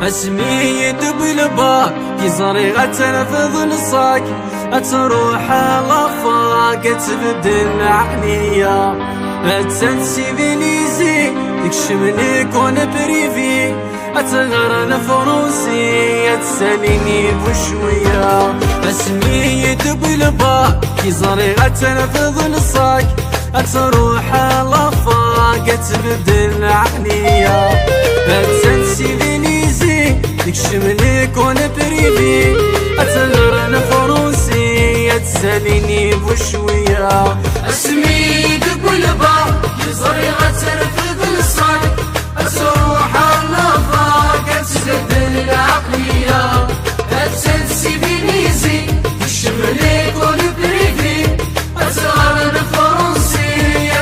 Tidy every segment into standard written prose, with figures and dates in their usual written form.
اسمي يدب الباك كي زريغة تنفذ نصاك تروح لفاك تبدل عقلية تنسيفيليزي تكشمني كون بريفي تغرن فروسي تساليني بشوية اسمي يدب الباك كي زريغة تنفذ نصاك تروح لفاك تبدل عقلية تنسيفيليزي تكشمني كون بريفي تغرن فروسي تساليني بشوية اسمي يدب الباك كي زريغة تنفذ نصاك تروح لفاك تبدل العقلية تنسيفيليزي تكشمني كون بريفي تغرن فروسي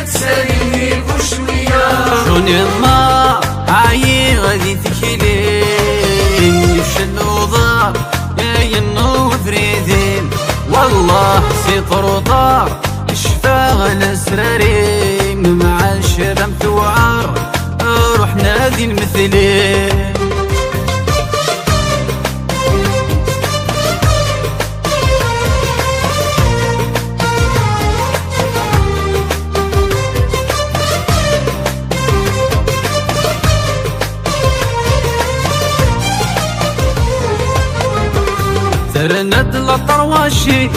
تساليني بشوية شوني ما عاي غادي تكلين يشنو ضار يا ينو فريدين والله سيطر ضار يشفى الاسرارين مع الشباب توعر روح نادي المثلين ترند لطرواشي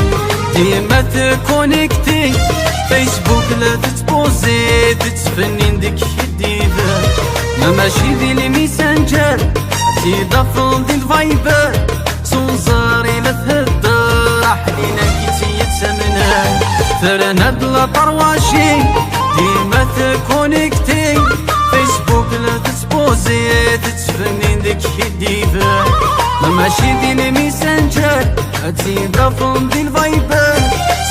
ديما تكونيكتي فيسبوك لا تتبوزي تتفنن ديك الديفا ما ماشي دي الميسنجر تيضاف دي الفايبر سونزاري لا تهدر حلينا كي تيتسمنا ترند لطرواشي ديما تكونيكتي فيسبوك لا تتبوزي تتفنن ديك الديفا ماشي دي الميسنجر تيضافون دي الفايبر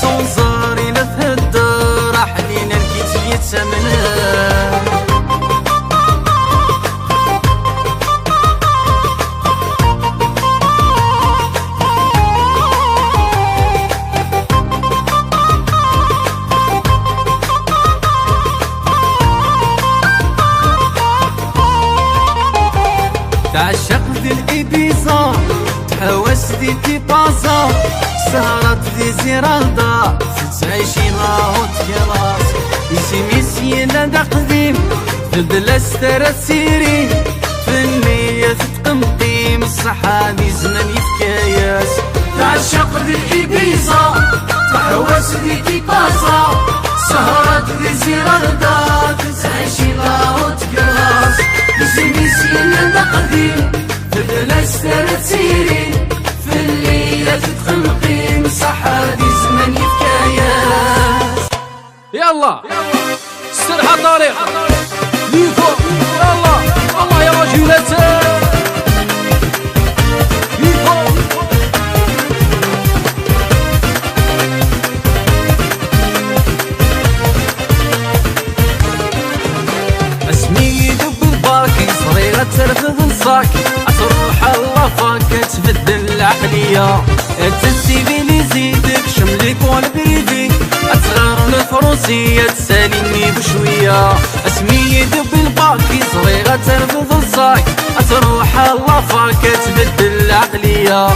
سونزاري لا تهدر حلينا الكيت يتسمنا تعشق ذي الإبيزا تحوس ذي تيبازا سهرات ذي زيرالدا تتعيشي لاهو تكلاس يسي لا قديم تبدل سترات سيري في النية تتقمقيم الصحابي زمن يفكاياس تعشق ذي الإبيزا تحوس ذي تيبازا سهرات ذي زيرالدا تتعيشي لاهو تكلاس يسي لا قديم تبدل سترات سيري في الليلة تتخنقين صحادي زمن يفكاياس يلا استرحى الطريق ليفو يلا الله يا رجولتي ليفو اسمي يدب الباكي صغيرة ترفض نصاكي تروح لفاك تبدل العقلية تنسيفيليزي تكشم لي كون بريفي تغير الفروسية تساليني بشوية اسمي يدب الباكي صغيرة ترفض نصاك تروح لفاك تبدل العقلية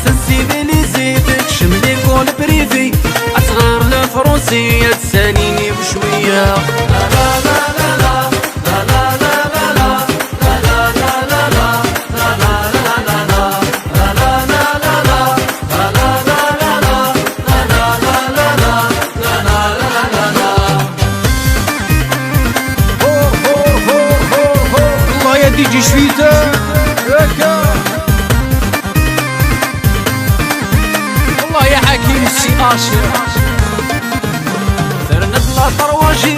تنسيفيليزي تكشم لي كون بريفي تغير الفروسية تساليني بشوية ديجي شويته هكا الله يا حكيم السي اشر ترند لا طرواجي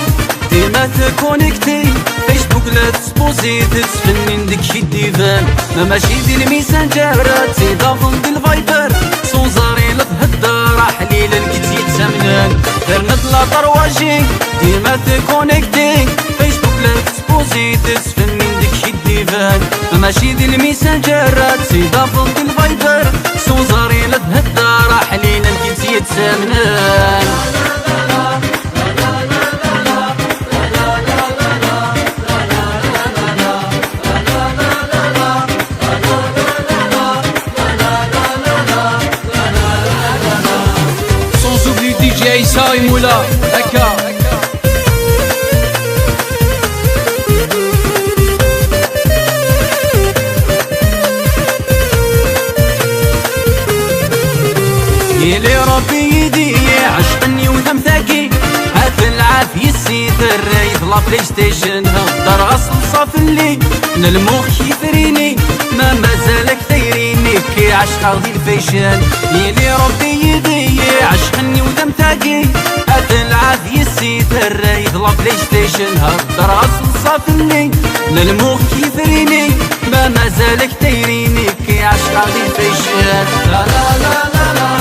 ديما تكونيكتي فيسبوك لا تسبوزي تتفنن ديك الديفان ما ماشي دي الميسنجر تيضافون دي الفايبر سونزاري لا تهدر حليلا كي تيتسمنان ترند لا طرواجي ديما تكونيكتي فيسبوك لا تسبوزي تتفنن ديك الديفان ماشي دي الميسنجر تيضافون دي الفايبر سونزاري لا تهدر حليلا كي تيتسمنان مولا هكا. يلي ربي يدي عشقني وثم ثاقي هات العافية السيتر يطلع بلاي ستيشن هقدر غسل صاف اللي للمخ يفريني ما مازالك ثيريني كي عشق غدي الفيشن. يلي ربي يدي عشقني وثم ثاقي هات العافية السيتر يطلع بلاي ستيشن هقدر غسل صاف اللي للمخ يفريني ما مازالك ثيريني كي عشق غدي الفيشن. لا لا لا لا لا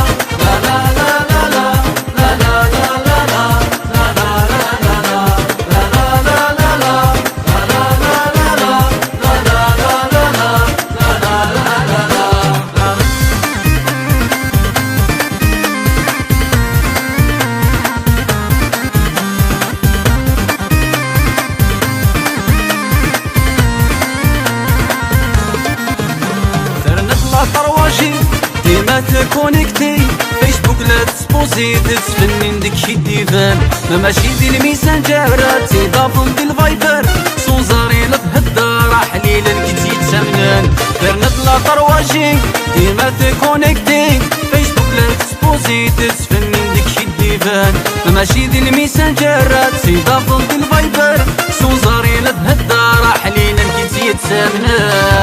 طرواجي ديما تكونيكتي فيسبوك لا تسبوزي تسفنن ديك شي ديفان ما ماشي دي الميسنجر تيضافن دي الفايبر صوزاري لتهدر حليل لقيتي تسمنن درنا طلا طرواجي ديما تكونيكتي فيسبوك لا تسبوزي تسفنن ديك شي ديفان ما ماشي دي الميسنجر تيضافن دي الفايبر صوزاري لتهدر حليل لقيتي تسمنن.